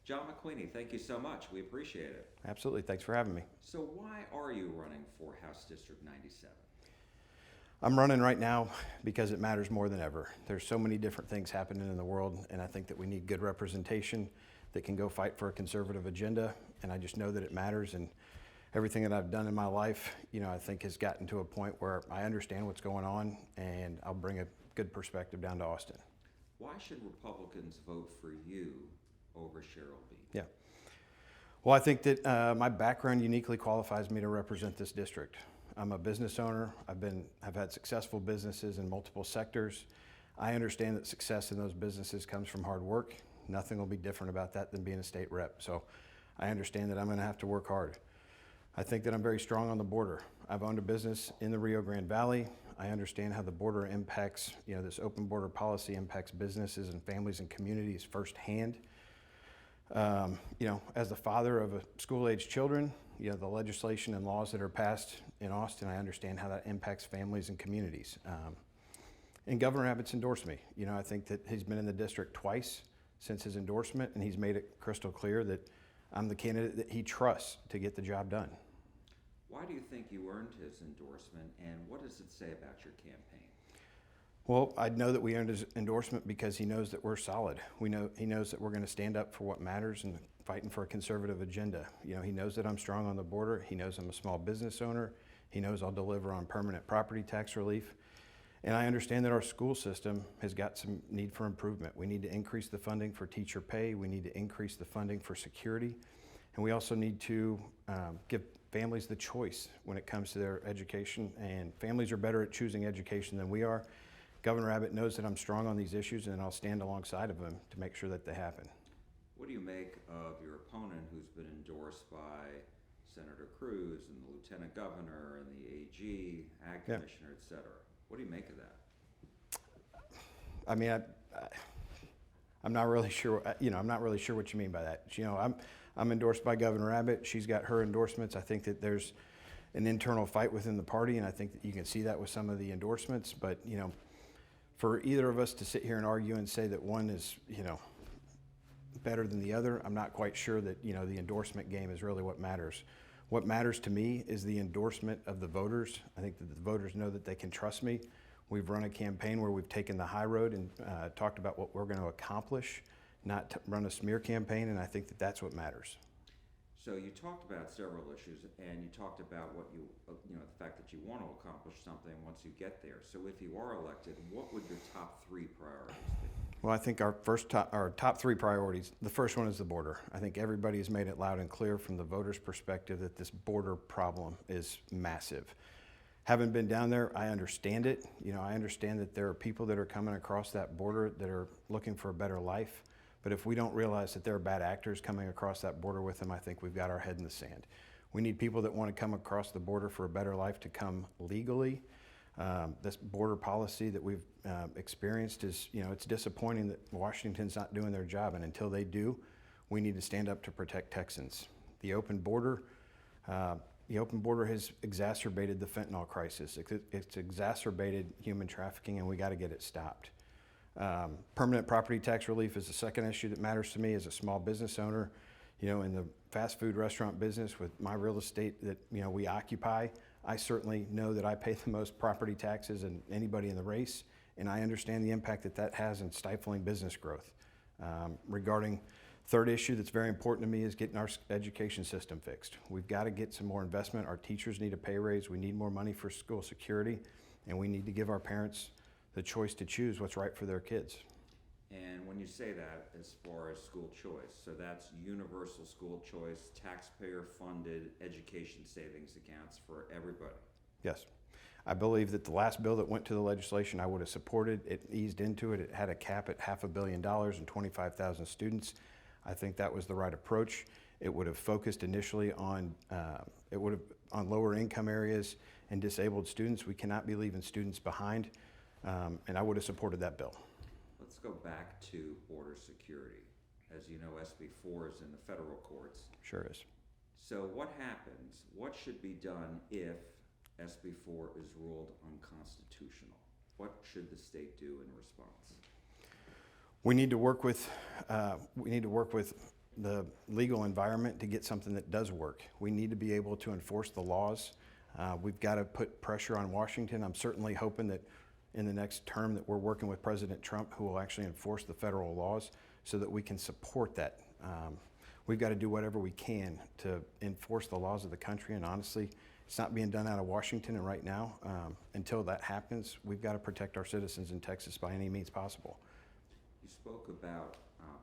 John McQueeney, thank you so much. We appreciate it. Absolutely. Thanks for having me. So why are you running for House District 97? I'm running right now because it matters more than ever. There's so many different things happening in the world, and I think that we need good representation that can go fight for a conservative agenda, and I just know that it matters. And everything that I've done in my life, I think has gotten to a point where I understand what's going on, and I'll bring a good perspective down to Austin. Why should Republicans vote for you over Cheryl B? Yeah. Well, I think that my background uniquely qualifies me to represent this district. I'm a business owner. I've had successful businesses in multiple sectors. I understand that success in those businesses comes from hard work. Nothing will be different about that than being a state rep. So I understand that I'm going to have to work hard. I think that I'm very strong on the border. I've owned a business in the Rio Grande Valley. I understand how the border impacts, this open border policy impacts businesses and families and communities firsthand. As the father of school-age children, the legislation and laws that are passed in Austin, I understand how that impacts families and communities. And Governor Abbott's endorsed me. I think that he's been in the district twice since his endorsement, and he's made it crystal clear that I'm the candidate that he trusts to get the job done. Why do you think you earned his endorsement, and what does it say about your campaign? Well, I know that we earned his endorsement because he knows that we're solid. He knows that we're going to stand up for what matters and fighting for a conservative agenda. He knows that I'm strong on the border. He knows I'm a small business owner. He knows I'll deliver on permanent property tax relief. And I understand that our school system has got some need for improvement. We need to increase the funding for teacher pay. We need to increase the funding for security. And we also need to give families the choice when it comes to their education. And families are better at choosing education than we are. Governor Abbott knows that I'm strong on these issues, and I'll stand alongside of him to make sure that they happen. What do you make of your opponent who's been endorsed by Senator Cruz and the Lieutenant Governor and the AG, Ag Commissioner, et cetera? What do you make of that? I mean, I'm not really sure. I'm not really sure what you mean by that. I'm endorsed by Governor Abbott. She's got her endorsements. I think that there's an internal fight within the party, and I think that you can see that with some of the endorsements. But for either of us to sit here and argue and say that one is better than the other, I'm not quite sure that the endorsement game is really what matters. What matters to me is the endorsement of the voters. I think that the voters know that they can trust me. We've run a campaign where we've taken the high road and talked about what we're going to accomplish, not to run a smear campaign, and I think that that's what matters. So you talked about several issues, and you talked about what the fact that you want to accomplish something once you get there. So if you are elected, what would your top three priorities be? Well, I think our top three priorities, the first one is the border. I think everybody has made it loud and clear from the voters' perspective that this border problem is massive. Having been down there, I understand it. I understand that there are people that are coming across that border that are looking for a better life. But if we don't realize that there are bad actors coming across that border with them, I think we've got our head in the sand. We need people that want to come across the border for a better life to come legally. This border policy that we've experienced is, it's disappointing that Washington's not doing their job. And until they do, we need to stand up to protect Texans. The open border has exacerbated the fentanyl crisis. It's exacerbated human trafficking, and we got to get it stopped. Permanent property tax relief is the second issue that matters to me as a small business owner. In the fast food restaurant business with my real estate that we occupy, I certainly know that I pay the most property taxes than anybody in the race, and I understand the impact that has in stifling business growth. Regarding third issue that's very important to me is getting our education system fixed. We've got to get some more investment. Our teachers need a pay raise. We need more money for school security, and we need to give our parents the choice to choose what's right for their kids. And when you say that, as far as school choice, so that's universal school choice, taxpayer-funded education savings accounts for everybody? Yes. I believe that the last bill that went to the legislation I would have supported. It eased into it. It had a cap at $500 million and 25,000 students. I think that was the right approach. It would have focused initially on lower income areas and disabled students. We cannot be leaving students behind. And I would have supported that bill. Let's go back to border security. As you know, SB 4 is in the federal courts. Sure is. So what happens? What should be done if SB 4 is ruled unconstitutional? What should the state do in response? We need to work with the legal environment to get something that does work. We need to be able to enforce the laws. We've got to put pressure on Washington. I'm certainly hoping that in the next term that we're working with President Trump, who will actually enforce the federal laws so that we can support that. We've got to do whatever we can to enforce the laws of the country, and honestly, it's not being done out of Washington, and right now, until that happens, we've got to protect our citizens in Texas by any means possible. You spoke about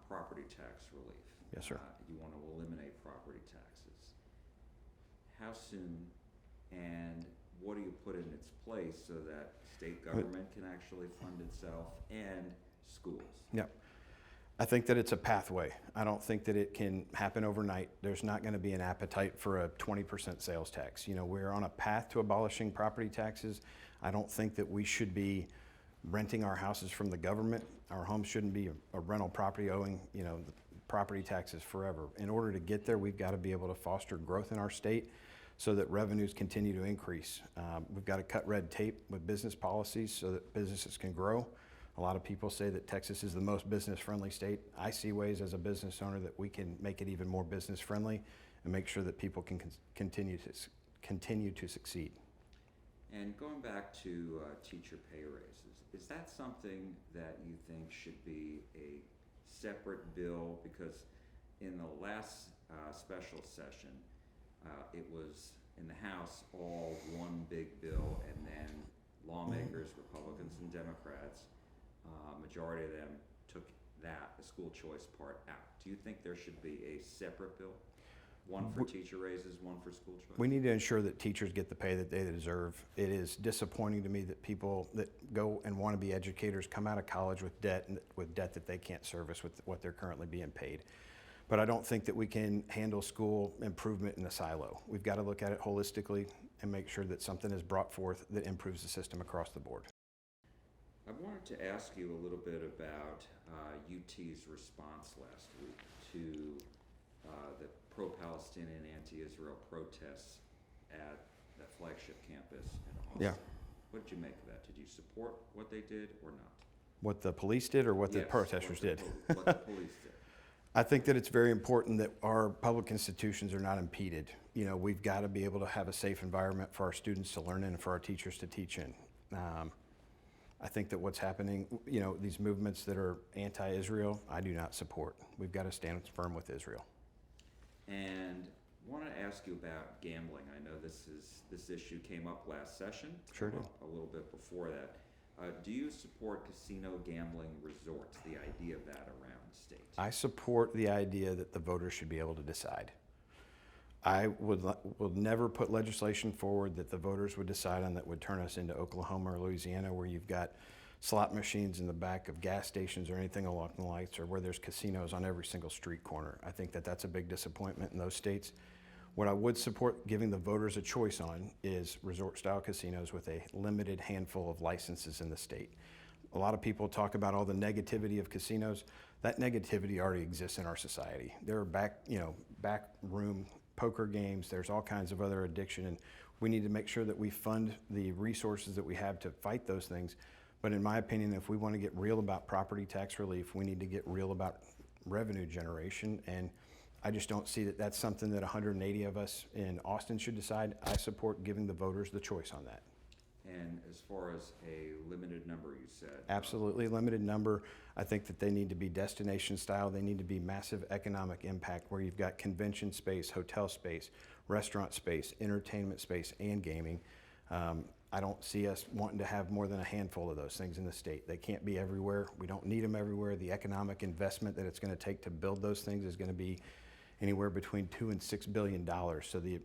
property tax relief. Yes, sir. You want to eliminate property taxes. How soon, and what do you put in its place so that state government can actually fund itself and schools? Yep. I think that it's a pathway. I don't think that it can happen overnight. There's not going to be an appetite for a 20% sales tax. You know, we're on a path to abolishing property taxes. I don't think that we should be renting our houses from the government. Our homes shouldn't be a rental property owing, you know, the property taxes forever. In order to get there, we've got to be able to foster growth in our state so that revenues continue to increase. We've got to cut red tape with business policies so that businesses can grow. A lot of people say that Texas is the most business-friendly state. I see ways as a business owner that we can make it even more business-friendly and make sure that people can continue to succeed. And going back to teacher pay raises, is that something that you think should be a separate bill? Because in the last special session, it was in the House all one big bill, and then lawmakers, Republicans and Democrats, majority of them took the school choice part out. Do you think there should be a separate bill? One for teacher raises, one for school choice? We need to ensure that teachers get the pay that they deserve. It is disappointing to me that people that go and want to be educators come out of college with debt that they can't service with what they're currently being paid. But I don't think that we can handle school improvement in a silo. We've got to look at it holistically and make sure that something is brought forth that improves the system across the board. I wanted to ask you a little bit about UT's response last week to the pro-Palestinian, anti-Israel protests at the flagship campus in Austin. Yeah. What did you make of that? Did you support what they did or not? What the police did or what the Yes, protesters did? What the police did. I think that it's very important that our public institutions are not impeded. You know, we've got to be able to have a safe environment for our students to learn in and for our teachers to teach in. I think that what's happening, you know, these movements that are anti-Israel, I do not support. We've got to stand firm with Israel. And I want to ask you about gambling. I know this issue came up last session. Sure did. A little bit before that. Do you support casino gambling resorts, the idea of that around the state? I support the idea that the voters should be able to decide. I would never put legislation forward that the voters would decide on that would turn us into Oklahoma or Louisiana, where you've got slot machines in the back of gas stations or anything along the lines, or where there's casinos on every single street corner. I think that that's a big disappointment in those states. What I would support giving the voters a choice on is resort-style casinos with a limited handful of licenses in the state. A lot of people talk about all the negativity of casinos. That negativity already exists in our society. There are backroom poker games. There's all kinds of other addiction, and we need to make sure that we fund the resources that we have to fight those things. But in my opinion, if we want to get real about property tax relief, we need to get real about revenue generation, and I just don't see that that's something that 180 of us in Austin should decide. I support giving the voters the choice on that. And as far as a limited number, you said? Absolutely, limited number. I think that they need to be destination style. They need to be massive economic impact, where you've got convention space, hotel space, restaurant space, entertainment space, and gaming. I don't see us wanting to have more than a handful of those things in the state. They can't be everywhere. We don't need them everywhere. The economic investment that it's going to take to build those things is going to be anywhere between $2 and $6 billion. So the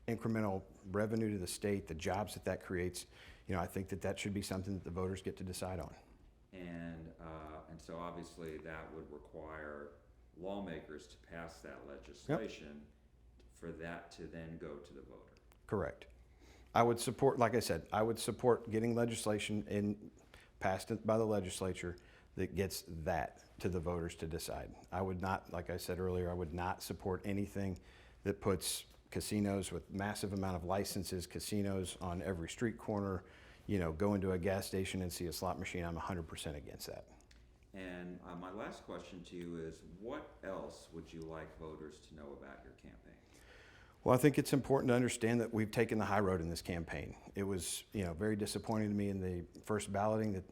incremental revenue to the state, the jobs that creates, I think that should be something that the voters get to decide on. And so obviously that would require lawmakers to pass that legislation for that to then go to the voter. Correct. I would support, like I said, I would support getting legislation passed by the legislature that gets that to the voters to decide. I would not, like I said earlier, I would not support anything that puts casinos with massive amount of licenses, casinos on every street corner, go into a gas station and see a slot machine. I'm 100% against that. And my last question to you is, what else would you like voters to know about your campaign? Well, I think it's important to understand that we've taken the high road in this campaign. It was, very disappointing to me in the first balloting that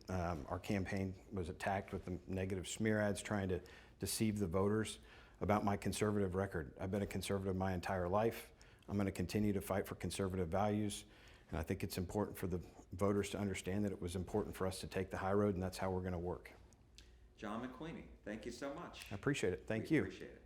our campaign was attacked with the negative smear ads trying to deceive the voters about my conservative record. I've been a conservative my entire life. I'm going to continue to fight for conservative values, and I think it's important for the voters to understand that it was important for us to take the high road, and that's how we're going to work. John McQueeney, thank you so much. I appreciate it. Thank We you. appreciate it.